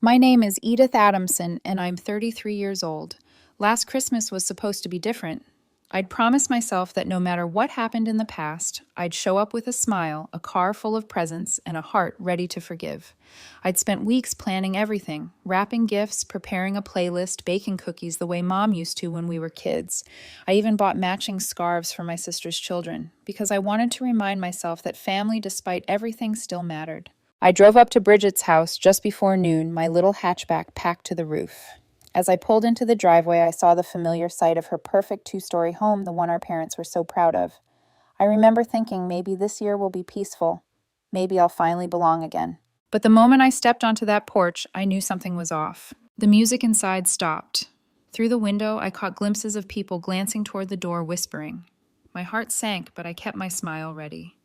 My name is Edith Adamson, and I'm 33 years old. Last Christmas was supposed to be different. I'd promised myself that no matter what happened in the past, I'd show up with a smile, a car full of presents, and a heart ready to forgive. I'd spent weeks planning everything, wrapping gifts, preparing a playlist, baking cookies the way Mom used to when we were kids. I even bought matching scarves for my sister's children, because I wanted to remind myself that family, despite everything, still mattered. I drove up to Bridget's house just before noon, my little hatchback packed to the roof. As I pulled into the driveway, I saw the familiar sight of her perfect two-story home, the one our parents were so proud of. I remember thinking maybe this year will be peaceful. Maybe I'll finally belong again. But the moment I stepped onto that porch, I knew something was off. The music inside stopped. Through the window, I caught glimpses of people glancing toward the door, whispering. My heart sank, but I kept my smile ready.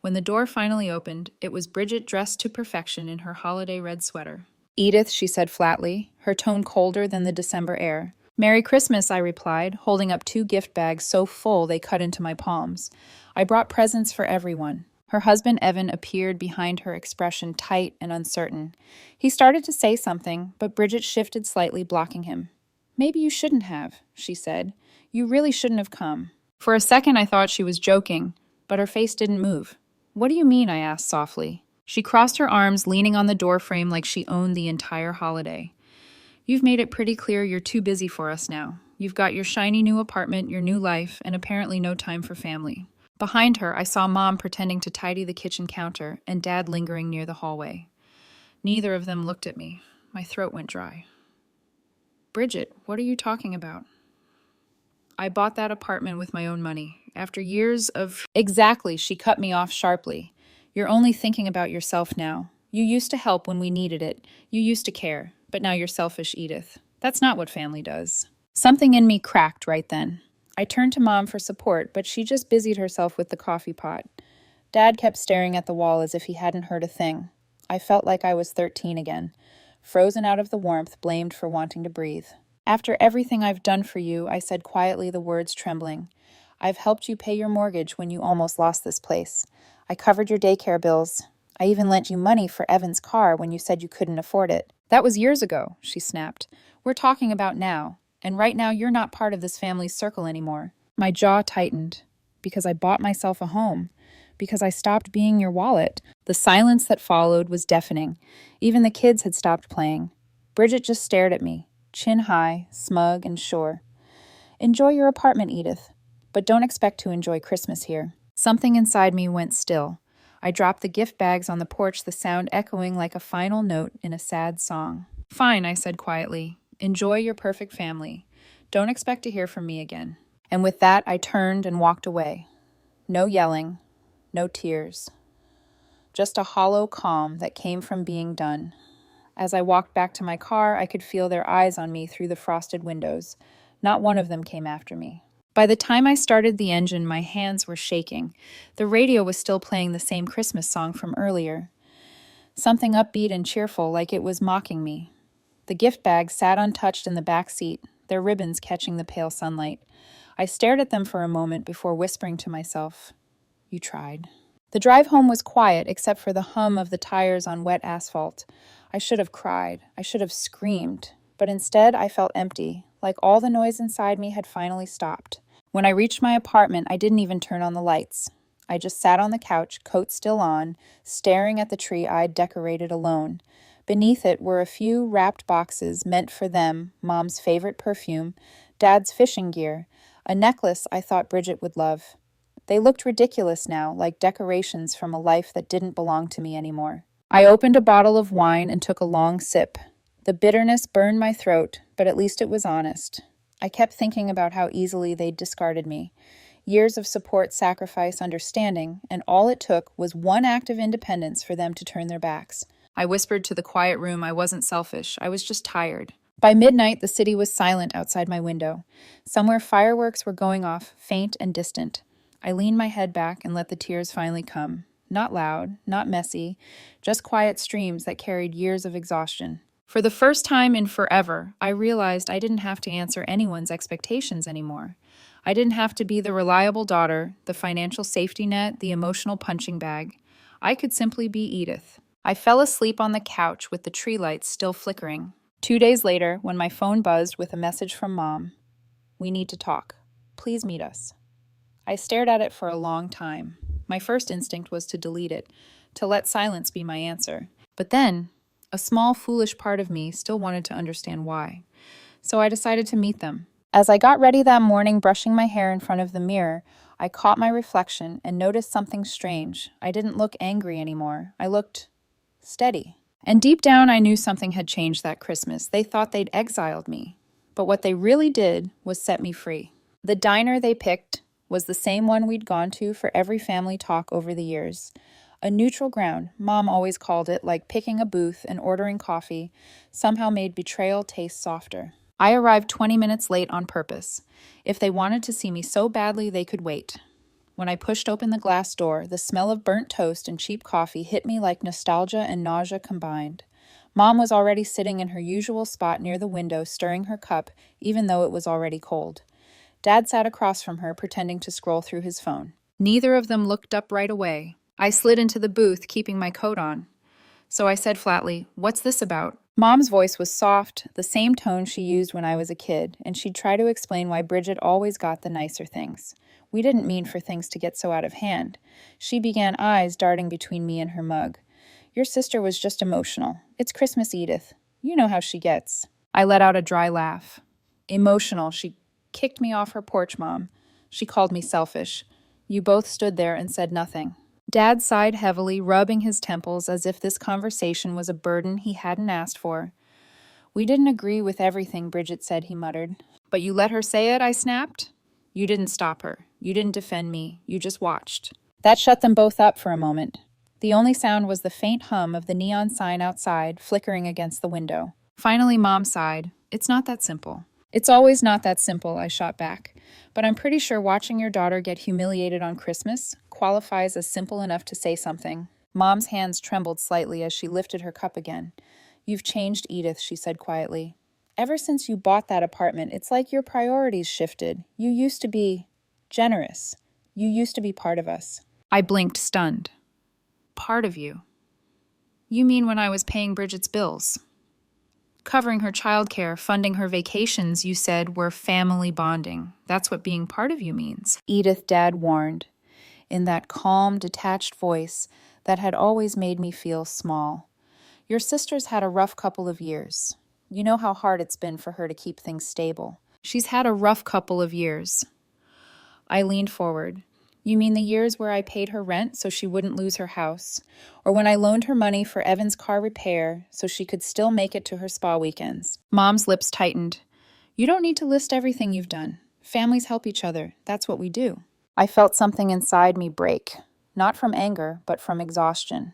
When the door finally opened, it was Bridget dressed to perfection in her holiday red sweater. Edith, she said flatly, her tone colder than the December air. Merry Christmas, I replied, holding up two gift bags so full they cut into my palms. I brought presents for everyone. Her husband, Evan, appeared behind her expression tight and uncertain. He started to say something, but Bridget shifted slightly, blocking him. Maybe you shouldn't have, she said. You really shouldn't have come. For a second, I thought she was joking, but her face didn't move. What do you mean? I asked softly. She crossed her arms, leaning on the doorframe like she owned the entire holiday. You've made it pretty clear you're too busy for us now. You've got your shiny new apartment, your new life, and apparently no time for family. Behind her, I saw Mom pretending to tidy the kitchen counter and Dad lingering near the hallway. Neither of them looked at me. My throat went dry. Bridget, what are you talking about? I bought that apartment with my own money. After years of... Exactly, she cut me off sharply. You're only thinking about yourself now. You used to help when we needed it. You used to care. But now you're selfish, Edith. That's not what family does. Something in me cracked right then. I turned to Mom for support, but she just busied herself with the coffee pot. Dad kept staring at the wall as if he hadn't heard a thing. I felt like I was 13 again, frozen out of the warmth, blamed for wanting to breathe. After everything I've done for you, I said quietly, the words trembling. I've helped you pay your mortgage when you almost lost this place. I covered your daycare bills. I even lent you money for Evan's car when you said you couldn't afford it. That was years ago, she snapped. We're talking about now, and right now you're not part of this family's circle anymore. My jaw tightened, because I bought myself a home, because I stopped being your wallet. The silence that followed was deafening. Even the kids had stopped playing. Bridget just stared at me, chin high, smug and sure. Enjoy your apartment, Edith, but don't expect to enjoy Christmas here. Something inside me went still. I dropped the gift bags on the porch, the sound echoing like a final note in a sad song. Fine, I said quietly. Enjoy your perfect family. Don't expect to hear from me again. And with that, I turned and walked away. No yelling, no tears. Just a hollow calm that came from being done. As I walked back to my car, I could feel their eyes on me through the frosted windows. Not one of them came after me. By the time I started the engine, my hands were shaking. The radio was still playing the same Christmas song from earlier. Something upbeat and cheerful, like it was mocking me. The gift bags sat untouched in the back seat, their ribbons catching the pale sunlight. I stared at them for a moment before whispering to myself, "You tried." The drive home was quiet, except for the hum of the tires on wet asphalt. I should have cried. I should have screamed. But instead, I felt empty, like all the noise inside me had finally stopped. When I reached my apartment, I didn't even turn on the lights. I just sat on the couch, coat still on, staring at the tree I'd decorated alone. Beneath it were a few wrapped boxes meant for them, Mom's favorite perfume, Dad's fishing gear, a necklace I thought Bridget would love. They looked ridiculous now, like decorations from a life that didn't belong to me anymore. I opened a bottle of wine and took a long sip. The bitterness burned my throat, but at least it was honest. I kept thinking about how easily they'd discarded me. Years of support, sacrifice, understanding, and all it took was one act of independence for them to turn their backs. I whispered to the quiet room I wasn't selfish, I was just tired. By midnight, the city was silent outside my window. Somewhere fireworks were going off, faint and distant. I leaned my head back and let the tears finally come. Not loud, not messy, just quiet streams that carried years of exhaustion. For the first time in forever, I realized I didn't have to answer anyone's expectations anymore. I didn't have to be the reliable daughter, the financial safety net, the emotional punching bag. I could simply be Edith. I fell asleep on the couch with the tree lights still flickering. 2 days later, when my phone buzzed with a message from Mom, "We need to talk. Please meet us." I stared at it for a long time. My first instinct was to delete it, to let silence be my answer. But then, a small, foolish part of me still wanted to understand why. So I decided to meet them. As I got ready that morning, brushing my hair in front of the mirror, I caught my reflection and noticed something strange. I didn't look angry anymore. I looked steady. And deep down, I knew something had changed that Christmas. They thought they'd exiled me. But what they really did was set me free. The diner they picked was the same one we'd gone to for every family talk over the years. A neutral ground, Mom always called it, like picking a booth and ordering coffee, somehow made betrayal taste softer. I arrived 20 minutes late on purpose. If they wanted to see me so badly, they could wait. When I pushed open the glass door, the smell of burnt toast and cheap coffee hit me like nostalgia and nausea combined. Mom was already sitting in her usual spot near the window, stirring her cup, even though it was already cold. Dad sat across from her, pretending to scroll through his phone. Neither of them looked up right away. I slid into the booth, keeping my coat on. So I said flatly, "What's this about?" Mom's voice was soft, the same tone she used when I was a kid, and she'd try to explain why Bridget always got the nicer things. We didn't mean for things to get so out of hand. She began, eyes darting between me and her mug. "Your sister was just emotional. It's Christmas, Edith. You know how she gets." I let out a dry laugh. "Emotional. She kicked me off her porch, Mom. She called me selfish." You both stood there and said nothing. Dad sighed heavily, rubbing his temples as if this conversation was a burden he hadn't asked for. "We didn't agree with everything Bridget said," he muttered. "But you let her say it," I snapped. "You didn't stop her. You didn't defend me. You just watched." That shut them both up for a moment. The only sound was the faint hum of the neon sign outside, flickering against the window. Finally, Mom sighed. "It's not that simple." "It's always not that simple," I shot back. "But I'm pretty sure watching your daughter get humiliated on Christmas qualifies as simple enough to say something." Mom's hands trembled slightly as she lifted her cup again. "You've changed, Edith," she said quietly. "Ever since you bought that apartment, it's like your priorities shifted. You used to be generous. You used to be part of us." I blinked, stunned. "Part of you? You mean when I was paying Bridget's bills? Covering her childcare, funding her vacations, you said, were family bonding. That's what being part of you means." Edith, Dad warned, in that calm, detached voice that had always made me feel small. "Your sister's had a rough couple of years. You know how hard it's been for her to keep things stable." "She's had a rough couple of years." I leaned forward. "You mean the years where I paid her rent so she wouldn't lose her house? Or when I loaned her money for Evan's car repair so she could still make it to her spa weekends?" Mom's lips tightened. "You don't need to list everything you've done. Families help each other. That's what we do." I felt something inside me break, not from anger, but from exhaustion.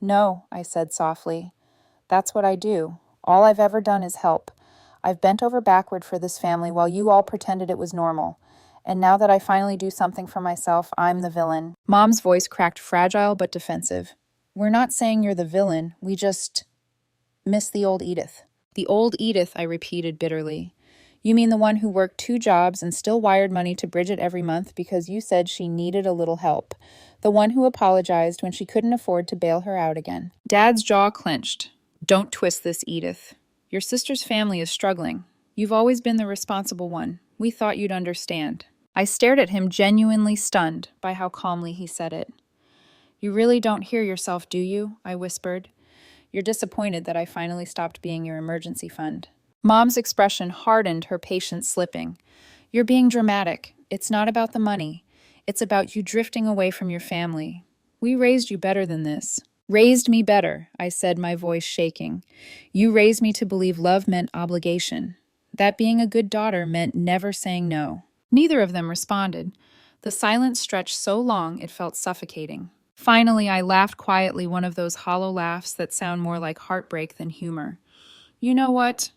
"No," I said softly. "That's what I do. All I've ever done is help. I've bent over backward for this family while you all pretended it was normal. And now that I finally do something for myself, I'm the villain." Mom's voice cracked, fragile but defensive. "We're not saying you're the villain. We just miss the old Edith." "The old Edith," I repeated bitterly. "You mean the one who worked 2 jobs and still wired money to Bridget every month because you said she needed a little help. The one who apologized when she couldn't afford to bail her out again." Dad's jaw clenched. "Don't twist this, Edith. Your sister's family is struggling. You've always been the responsible one. We thought you'd understand." I stared at him, genuinely stunned by how calmly he said it. "You really don't hear yourself, do you?" I whispered. "You're disappointed that I finally stopped being your emergency fund." Mom's expression hardened, her patience slipping. "You're being dramatic. It's not about the money. It's about you drifting away from your family. We raised you better than this." "Raised me better," I said, my voice shaking. "You raised me to believe love meant obligation. That being a good daughter meant never saying no." Neither of them responded. The silence stretched so long it felt suffocating. Finally, I laughed quietly, one of those hollow laughs that sound more like heartbreak than humor. "You know what?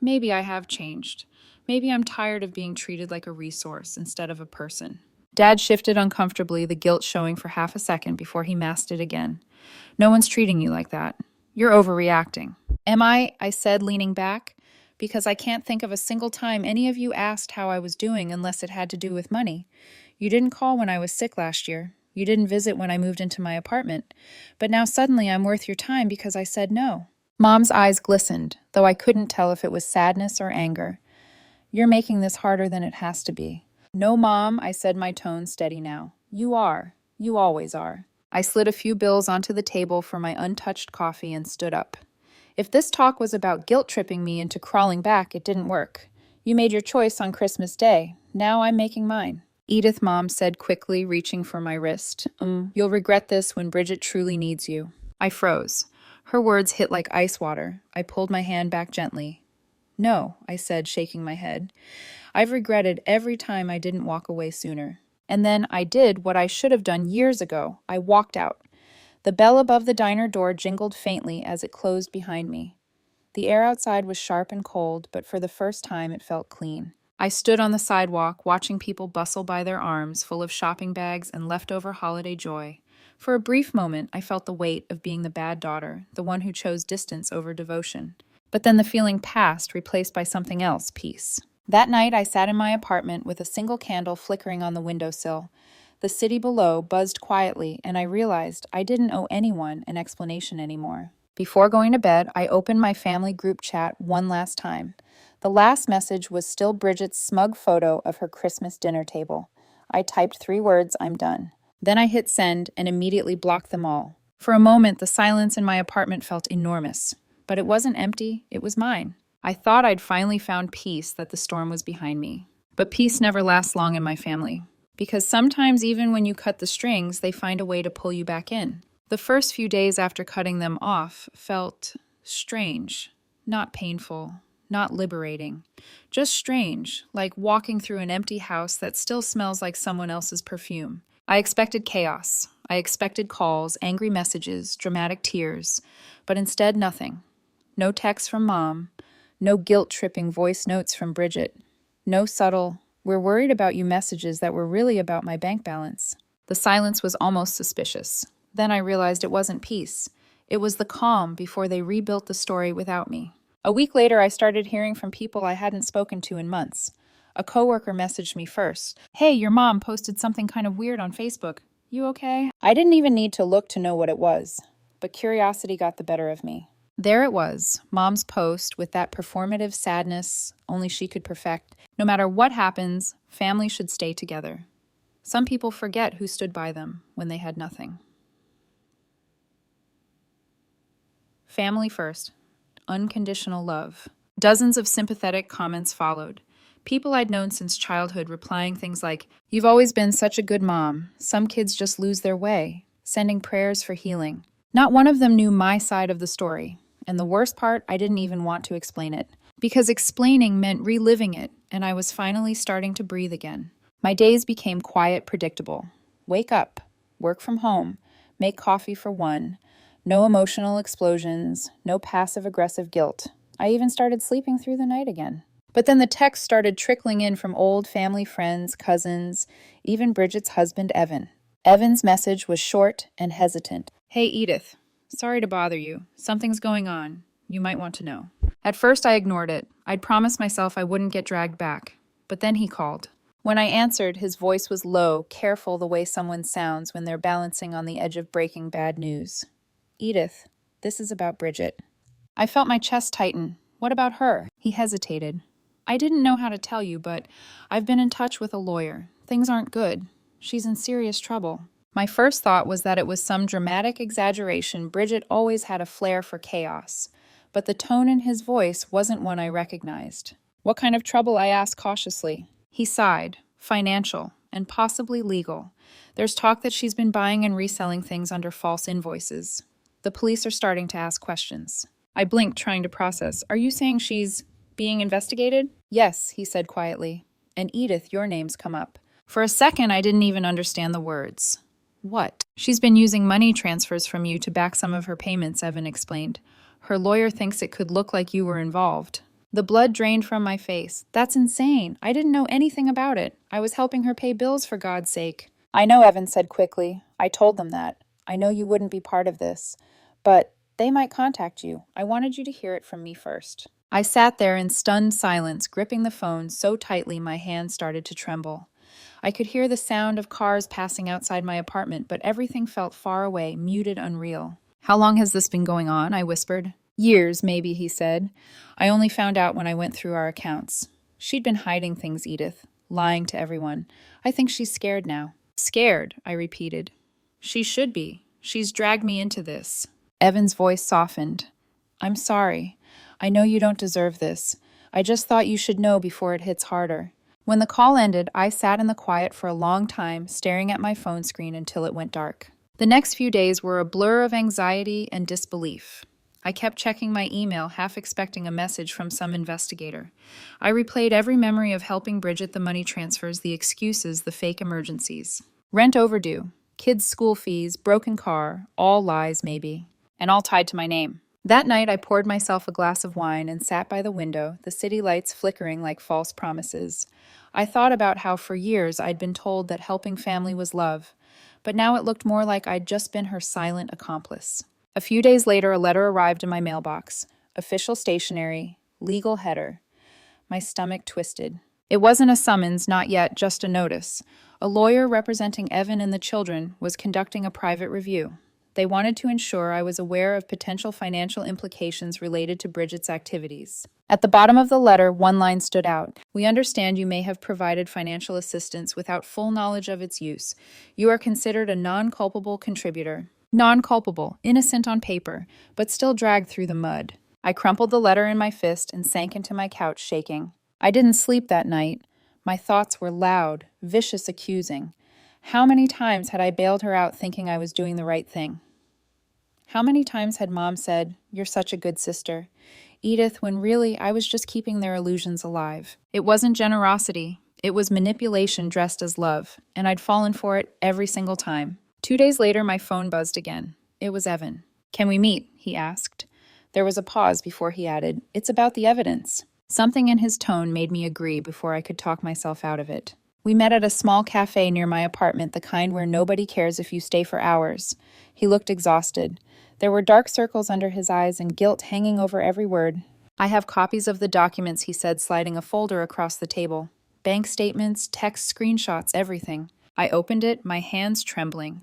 Maybe I have changed. Maybe I'm tired of being treated like a resource instead of a person." Dad shifted uncomfortably, the guilt showing for half a second before he masked it again. "No one's treating you like that. You're overreacting." "Am I?" I said, leaning back. "Because I can't think of a single time any of you asked how I was doing unless it had to do with money. You didn't call when I was sick last year. You didn't visit when I moved into my apartment, but now suddenly I'm worth your time because I said no." Mom's eyes glistened, though I couldn't tell if it was sadness or anger. "You're making this harder than it has to be." "No, Mom," I said, my tone steady now. "You are. You always are." I slid a few bills onto the table for my untouched coffee and stood up. "If this talk was about guilt-tripping me into crawling back, it didn't work. You made your choice on Christmas Day. Now I'm making mine." "Edith," Mom said quickly, reaching for my wrist. You'll regret this when Bridget truly needs you." I froze. Her words hit like ice water. I pulled my hand back gently. "No," I said, shaking my head. "I've regretted every time I didn't walk away sooner. And then I did what I should have done years ago. I walked out." The bell above the diner door jingled faintly as it closed behind me. The air outside was sharp and cold, but for the first time it felt clean. I stood on the sidewalk, watching people bustle by their arms, full of shopping bags and leftover holiday joy. For a brief moment, I felt the weight of being the bad daughter, the one who chose distance over devotion. But then the feeling passed, replaced by something else, peace. That night, I sat in my apartment with a single candle flickering on the windowsill. The city below buzzed quietly, and I realized I didn't owe anyone an explanation anymore. Before going to bed, I opened my family group chat one last time. The last message was still Bridget's smug photo of her Christmas dinner table. I typed 3 words, "I'm done." Then I hit send and immediately blocked them all. For a moment, the silence in my apartment felt enormous. But it wasn't empty, it was mine. I thought I'd finally found peace, that the storm was behind me. But peace never lasts long in my family. Because sometimes even when you cut the strings, they find a way to pull you back in. The first few days after cutting them off felt strange, not painful, not liberating. Just strange, like walking through an empty house that still smells like someone else's perfume. I expected chaos. I expected calls, angry messages, dramatic tears. But instead, nothing. No text from Mom. No guilt-tripping voice notes from Bridget. No subtle, "we're worried about you" messages that were really about my bank balance. The silence was almost suspicious. Then I realized it wasn't peace. It was the calm before they rebuilt the story without me. A week later, I started hearing from people I hadn't spoken to in months. A coworker messaged me first. "Hey, your mom posted something kind of weird on Facebook. You okay?" I didn't even need to look to know what it was, but curiosity got the better of me. There it was, Mom's post with that performative sadness only she could perfect. No matter what happens, family should stay together. Some people forget who stood by them when they had nothing. Family first. Unconditional love. Dozens of sympathetic comments followed. People I'd known since childhood replying things like, "You've always been such a good mom. Some kids just lose their way," sending prayers for healing. Not one of them knew my side of the story. And the worst part, I didn't even want to explain it. Because explaining meant reliving it, and I was finally starting to breathe again. My days became quiet, predictable. Wake up, work from home, make coffee for one. No emotional explosions, no passive-aggressive guilt. I even started sleeping through the night again. But then the texts started trickling in from old family friends, cousins, even Bridget's husband, Evan. Evan's message was short and hesitant. "Hey, Edith. Sorry to bother you. Something's going on. You might want to know." At first, I ignored it. I'd promised myself I wouldn't get dragged back. But then he called. When I answered, his voice was low, careful the way someone sounds when they're balancing on the edge of breaking bad news. "Edith, this is about Bridget." I felt my chest tighten. "What about her?" He hesitated. "I didn't know how to tell you, but I've been in touch with a lawyer. Things aren't good. She's in serious trouble." My first thought was that it was some dramatic exaggeration. Bridget always had a flair for chaos. But the tone in his voice wasn't one I recognized. "What kind of trouble?" I asked cautiously. He sighed. "Financial, and possibly legal. There's talk that she's been buying and reselling things under false invoices. The police are starting to ask questions." I blinked, trying to process. "Are you saying she's being investigated?" "Yes," he said quietly. "And Edith, your name's come up." For a second, I didn't even understand the words. "What?" "She's been using money transfers from you to back some of her payments," Evan explained. "Her lawyer thinks it could look like you were involved." The blood drained from my face. "That's insane. I didn't know anything about it. I was helping her pay bills, for God's sake." "I know," Evan said quickly. "I told them that. I know you wouldn't be part of this. But they might contact you. I wanted you to hear it from me first." I sat there in stunned silence, gripping the phone so tightly my hands started to tremble. I could hear the sound of cars passing outside my apartment, but everything felt far away, muted, unreal. How long has this been going on? I whispered. Years, maybe, he said. I only found out when I went through our accounts. She'd been hiding things, Edith, lying to everyone. I think she's scared now. Scared, I repeated. She should be. She's dragged me into this. Evan's voice softened. I'm sorry. I know you don't deserve this. I just thought you should know before it hits harder. When the call ended, I sat in the quiet for a long time, staring at my phone screen until it went dark. The next few days were a blur of anxiety and disbelief. I kept checking my email, half expecting a message from some investigator. I replayed every memory of helping Bridget, the money transfers, the excuses, the fake emergencies. Rent overdue, kids' school fees, broken car, all lies maybe, and all tied to my name. That night, I poured myself a glass of wine and sat by the window, the city lights flickering like false promises. I thought about how for years I'd been told that helping family was love, but now it looked more like I'd just been her silent accomplice. A few days later, a letter arrived in my mailbox. Official stationery, legal header. My stomach twisted. It wasn't a summons, not yet, just a notice. A lawyer representing Evan and the children was conducting a private review. They wanted to ensure I was aware of potential financial implications related to Bridget's activities. At the bottom of the letter, one line stood out. We understand you may have provided financial assistance without full knowledge of its use. You are considered a non-culpable contributor. Non-culpable, innocent on paper, but still dragged through the mud. I crumpled the letter in my fist and sank into my couch, shaking. I didn't sleep that night. My thoughts were loud, vicious, accusing. How many times had I bailed her out thinking I was doing the right thing? How many times had Mom said, "You're such a good sister," Edith, when really I was just keeping their illusions alive? It wasn't generosity. It was manipulation dressed as love, and I'd fallen for it every single time. 2 days later, my phone buzzed again. It was Evan. Can we meet? He asked. There was a pause before he added, It's about the evidence. Something in his tone made me agree before I could talk myself out of it. We met at a small cafe near my apartment, the kind where nobody cares if you stay for hours. He looked exhausted. There were dark circles under his eyes and guilt hanging over every word. I have copies of the documents, he said, sliding a folder across the table. Bank statements, text screenshots, everything. I opened it, my hands trembling.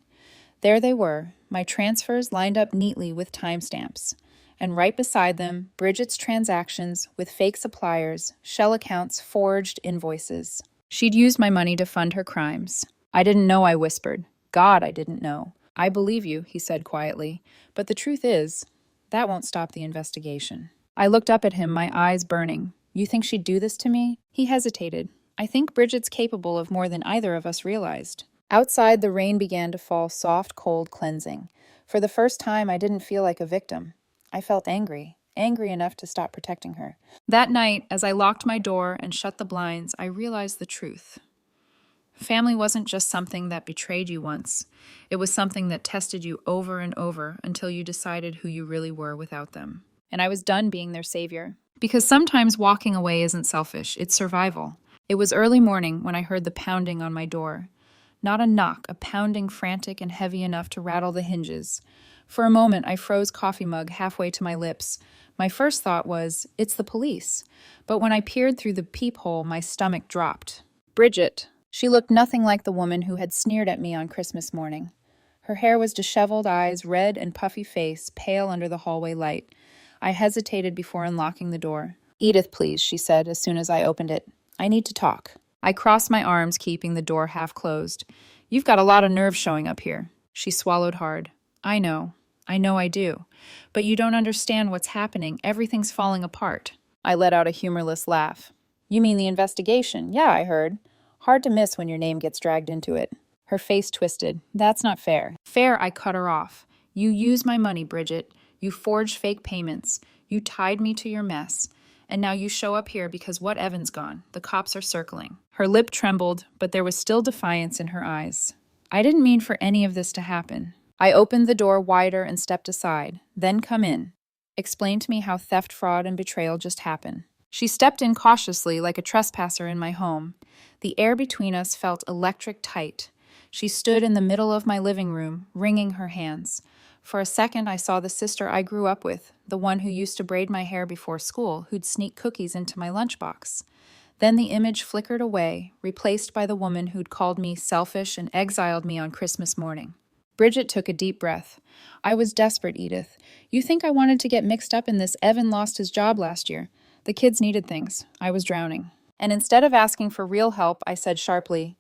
There they were, my transfers lined up neatly with timestamps. And right beside them, Bridget's transactions with fake suppliers, shell accounts, forged invoices. She'd used my money to fund her crimes. I didn't know, I whispered. God, I didn't know. I believe you, he said quietly. But the truth is, that won't stop the investigation. I looked up at him, my eyes burning. You think she'd do this to me? He hesitated. I think Bridget's capable of more than either of us realized. Outside, the rain began to fall, soft, cold, cleansing. For the first time, I didn't feel like a victim. I felt angry enough to stop protecting her. That night, as I locked my door and shut the blinds, I realized the truth. Family wasn't just something that betrayed you once. It was something that tested you over and over until you decided who you really were without them. And I was done being their savior. Because sometimes walking away isn't selfish, it's survival. It was early morning when I heard the pounding on my door. Not a knock, a pounding frantic and heavy enough to rattle the hinges. For a moment, I froze coffee mug halfway to my lips. My first thought was, it's the police. But when I peered through the peephole, my stomach dropped. Bridget. She looked nothing like the woman who had sneered at me on Christmas morning. Her hair was disheveled, eyes, red and puffy face, pale under the hallway light. I hesitated before unlocking the door. Edith, please, she said as soon as I opened it. I need to talk. I crossed my arms, keeping the door half closed. You've got a lot of nerve showing up here. She swallowed hard. I know I do. But you don't understand what's happening. Everything's falling apart. I let out a humorless laugh. You mean the investigation? Yeah, I heard. Hard to miss when your name gets dragged into it. Her face twisted. That's not fair. Fair, I cut her off. You used my money, Bridget. You forged fake payments. You tied me to your mess. And now you show up here because what Evan's gone. The cops are circling. Her lip trembled, but there was still defiance in her eyes. I didn't mean for any of this to happen. I opened the door wider and stepped aside. Then come in. Explain to me how theft, fraud, and betrayal just happened. She stepped in cautiously like a trespasser in my home. The air between us felt electric tight. She stood in the middle of my living room, wringing her hands. For a second, I saw the sister I grew up with, the one who used to braid my hair before school, who'd sneak cookies into my lunchbox. Then the image flickered away, replaced by the woman who'd called me selfish and exiled me on Christmas morning. Bridget took a deep breath. I was desperate, Edith. You think I wanted to get mixed up in this? Evan lost his job last year. The kids needed things. I was drowning. And instead of asking for real help, I said sharply,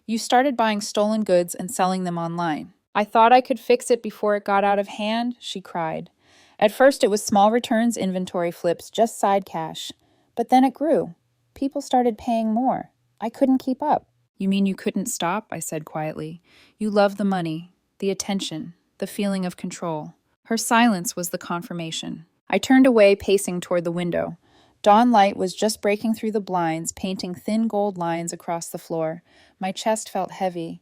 "You started buying stolen goods and selling them online. I thought I could fix it before it got out of hand," she cried. At first it was small returns, inventory flips, just side cash. But then it grew. People started paying more. I couldn't keep up. You mean you couldn't stop? I said quietly. You love the money, the attention, the feeling of control. Her silence was the confirmation. I turned away, pacing toward the window. Dawn light was just breaking through the blinds, painting thin gold lines across the floor. My chest felt heavy.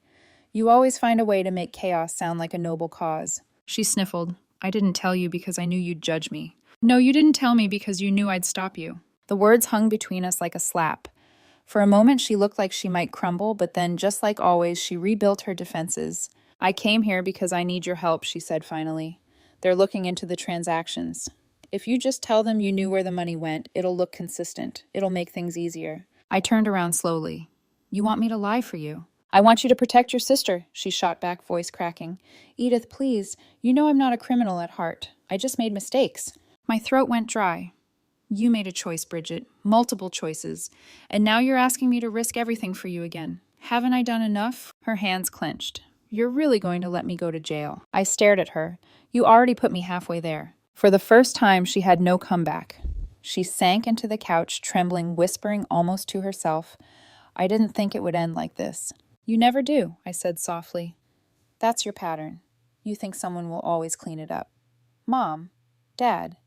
You always find a way to make chaos sound like a noble cause. She sniffled. I didn't tell you because I knew you'd judge me. No, you didn't tell me because you knew I'd stop you. The words hung between us like a slap. For a moment she looked like she might crumble, but then, just like always, she rebuilt her defenses. I came here because I need your help, she said finally. They're looking into the transactions. If you just tell them you knew where the money went, it'll look consistent. It'll make things easier. I turned around slowly. You want me to lie for you? I want you to protect your sister, she shot back, voice cracking. Edith, please. You know I'm not a criminal at heart. I just made mistakes. My throat went dry. You made a choice, Bridget. Multiple choices. And now you're asking me to risk everything for you again. Haven't I done enough? Her hands clenched. You're really going to let me go to jail? I stared at her. You already put me halfway there. For the first time, she had no comeback. She sank into the couch, trembling, whispering almost to herself, I didn't think it would end like this. You never do, I said softly. That's your pattern. You think someone will always clean it up. Mom, Dad,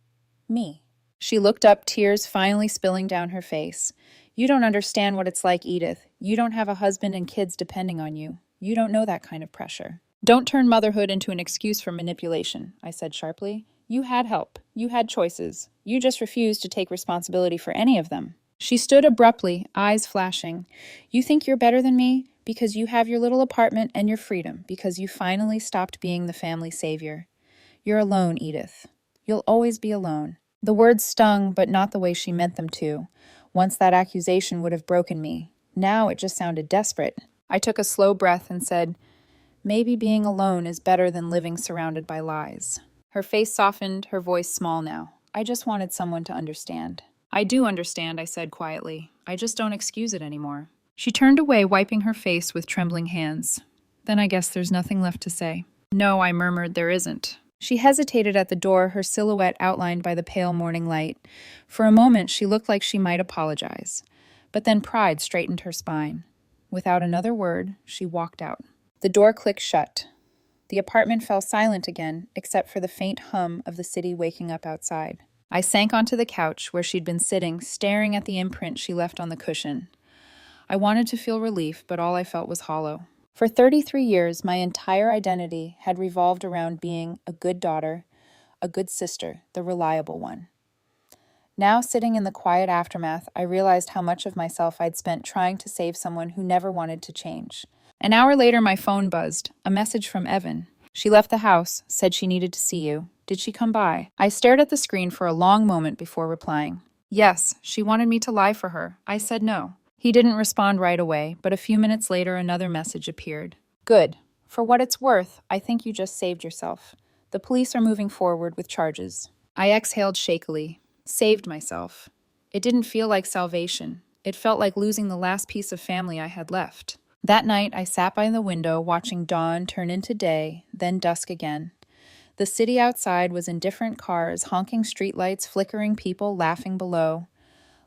me. She looked up, tears finally spilling down her face. You don't understand what it's like, Edith. You don't have a husband and kids depending on you. You don't know that kind of pressure. Don't turn motherhood into an excuse for manipulation, I said sharply. You had help. You had choices. You just refused to take responsibility for any of them. She stood abruptly, eyes flashing. You think you're better than me because you have your little apartment and your freedom, because you finally stopped being the family savior. You're alone, Edith. You'll always be alone. The words stung, but not the way she meant them to. Once that accusation would have broken me. Now it just sounded desperate. I took a slow breath and said, maybe being alone is better than living surrounded by lies. Her face softened, her voice small now. I just wanted someone to understand. I do understand, I said quietly. I just don't excuse it anymore. She turned away, wiping her face with trembling hands. Then I guess there's nothing left to say. No, I murmured, there isn't. She hesitated at the door, her silhouette outlined by the pale morning light. For a moment, she looked like she might apologize. But then pride straightened her spine. Without another word, she walked out. The door clicked shut. The apartment fell silent again, except for the faint hum of the city waking up outside. I sank onto the couch where she'd been sitting, staring at the imprint she left on the cushion. I wanted to feel relief, but all I felt was hollow. For 33 years, my entire identity had revolved around being a good daughter, a good sister, the reliable one. Now, sitting in the quiet aftermath, I realized how much of myself I'd spent trying to save someone who never wanted to change. An hour later, my phone buzzed. A message from Evan. She left the house, said she needed to see you. Did she come by? I stared at the screen for a long moment before replying. Yes, she wanted me to lie for her. I said no. He didn't respond right away, but a few minutes later another message appeared. Good. For what it's worth, I think you just saved yourself. The police are moving forward with charges. I exhaled shakily. Saved myself. It didn't feel like salvation. It felt like losing the last piece of family I had left. That night, I sat by the window watching dawn turn into day, then dusk again. The city outside was in different cars, honking streetlights, flickering people, laughing below.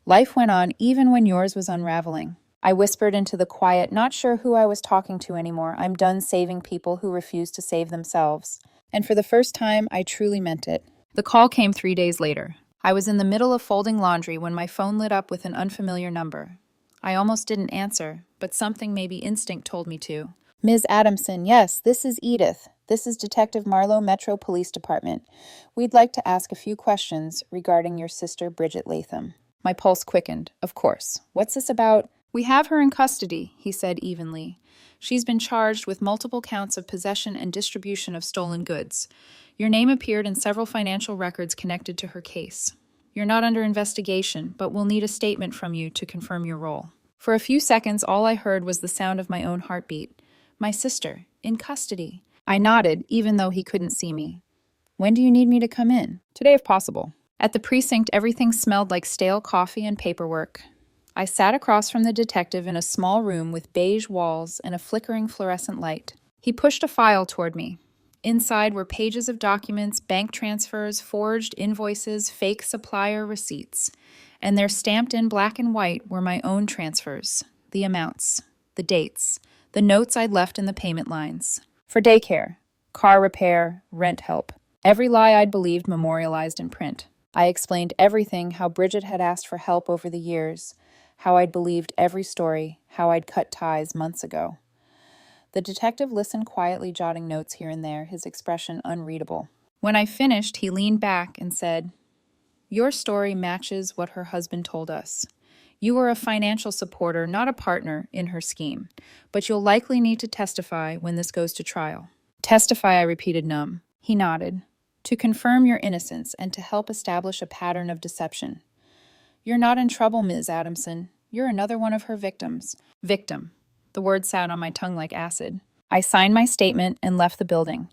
Life went on even when yours was unraveling. I whispered into the quiet, not sure who I was talking to anymore. I'm done saving people who refuse to save themselves. And for the first time, I truly meant it. The call came 3 days later. I was in the middle of folding laundry when my phone lit up with an unfamiliar number. I almost didn't answer, but something, maybe instinct, told me to. Ms. Adamson, yes, this is Edith. This is Detective Marlowe Metro Police Department. We'd like to ask a few questions regarding your sister, Bridget Latham. My pulse quickened. Of course. What's this about? We have her in custody, he said evenly. She's been charged with multiple counts of possession and distribution of stolen goods. Your name appeared in several financial records connected to her case. You're not under investigation, but we'll need a statement from you to confirm your role. For a few seconds, all I heard was the sound of my own heartbeat. My sister, in custody. I nodded, even though he couldn't see me. When do you need me to come in? Today, if possible. At the precinct, everything smelled like stale coffee and paperwork. I sat across from the detective in a small room with beige walls and a flickering fluorescent light. He pushed a file toward me. Inside were pages of documents, bank transfers, forged invoices, fake supplier receipts. And there, stamped in black and white, were my own transfers, the amounts, the dates, the notes I'd left in the payment lines. For daycare, car repair, rent help. Every lie I'd believed memorialized in print. I explained everything, how Bridget had asked for help over the years, how I'd believed every story, how I'd cut ties months ago. The detective listened quietly, jotting notes here and there, his expression unreadable. When I finished, he leaned back and said, "Your story matches what her husband told us. You were a financial supporter, not a partner, in her scheme, but you'll likely need to testify when this goes to trial." Testify, I repeated, numb. He nodded. To confirm your innocence and to help establish a pattern of deception. You're not in trouble, Ms. Adamson. You're another one of her victims. Victim. The word sat on my tongue like acid. I signed my statement and left the building.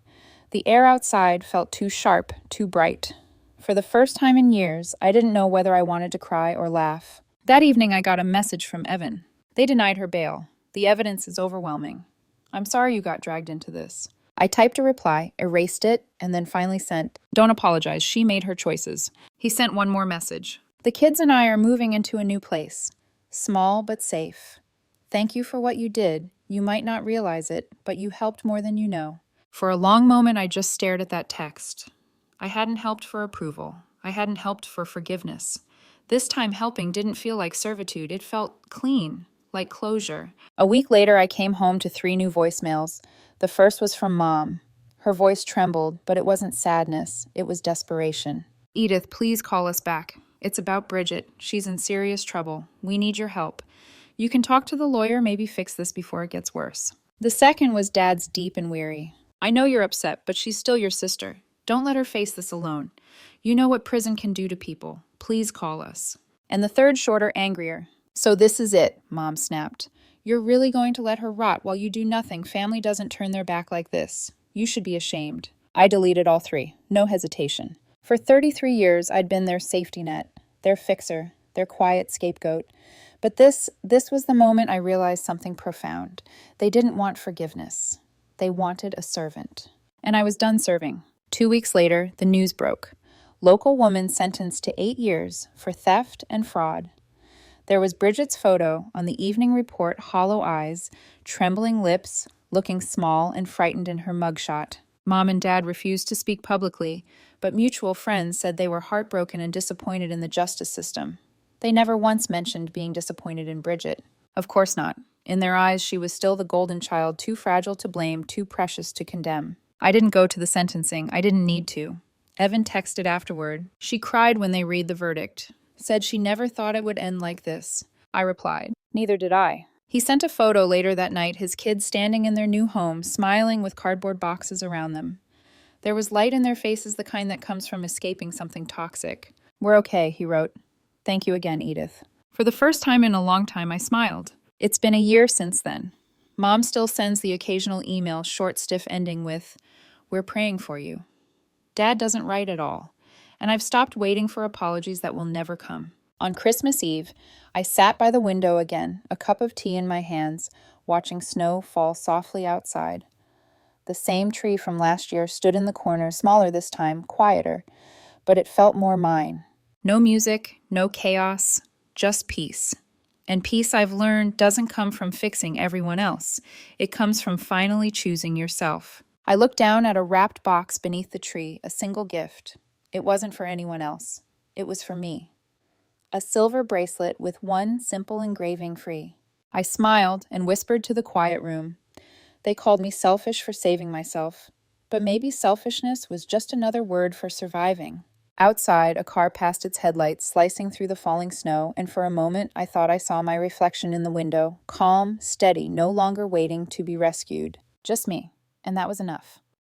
The air outside felt too sharp, too bright. For the first time in years, I didn't know whether I wanted to cry or laugh. That evening, I got a message from Evan. They denied her bail. The evidence is overwhelming. I'm sorry you got dragged into this. I typed a reply, erased it, and then finally sent, "Don't apologize, she made her choices." He sent one more message. "The kids and I are moving into a new place. Small but safe. Thank you for what you did. You might not realize it, but you helped more than you know." For a long moment, I just stared at that text. I hadn't helped for approval. I hadn't helped for forgiveness. This time, helping didn't feel like servitude. It felt clean, like closure. A week later, I came home to 3 new voicemails. The first was from Mom. Her voice trembled, but it wasn't sadness. It was desperation. "Edith, please call us back. It's about Bridget. She's in serious trouble. We need your help. You can talk to the lawyer, maybe fix this before it gets worse." The second was Dad's deep and weary. "I know you're upset, but she's still your sister. Don't let her face this alone. You know what prison can do to people. Please call us." And the third, shorter, angrier. "So this is it," Mom snapped. "You're really going to let her rot while you do nothing? Family doesn't turn their back like this. You should be ashamed." I deleted all 3. No hesitation. For 33 years, I'd been their safety net, their fixer, their quiet scapegoat. But this was the moment I realized something profound. They didn't want forgiveness. They wanted a servant. And I was done serving. 2 weeks later, the news broke. Local woman sentenced to 8 years for theft and fraud. There was Bridget's photo on the evening report, hollow eyes, trembling lips, looking small and frightened in her mugshot. Mom and Dad refused to speak publicly, but mutual friends said they were heartbroken and disappointed in the justice system. They never once mentioned being disappointed in Bridget. Of course not. In their eyes, she was still the golden child, too fragile to blame, too precious to condemn. I didn't go to the sentencing. I didn't need to. Evan texted afterward. She cried when they read the verdict. Said she never thought it would end like this. I replied, "Neither did I." He sent a photo later that night, his kids standing in their new home, smiling with cardboard boxes around them. There was light in their faces, the kind that comes from escaping something toxic. "We're okay," he wrote. "Thank you again, Edith." For the first time in a long time, I smiled. It's been a year since then. Mom still sends the occasional email, short, stiff ending with, "We're praying for you." Dad doesn't write at all, and I've stopped waiting for apologies that will never come. On Christmas Eve, I sat by the window again, a cup of tea in my hands, watching snow fall softly outside. The same tree from last year stood in the corner, smaller this time, quieter, but it felt more mine. No music, no chaos, just peace. And peace, I've learned, doesn't come from fixing everyone else. It comes from finally choosing yourself. I looked down at a wrapped box beneath the tree, a single gift. It wasn't for anyone else. It was for me. A silver bracelet with one simple engraving free. I smiled and whispered to the quiet room. They called me selfish for saving myself, but maybe selfishness was just another word for surviving. Outside, a car passed its headlights, slicing through the falling snow, and for a moment I thought I saw my reflection in the window, calm, steady, no longer waiting to be rescued. Just me, and that was enough.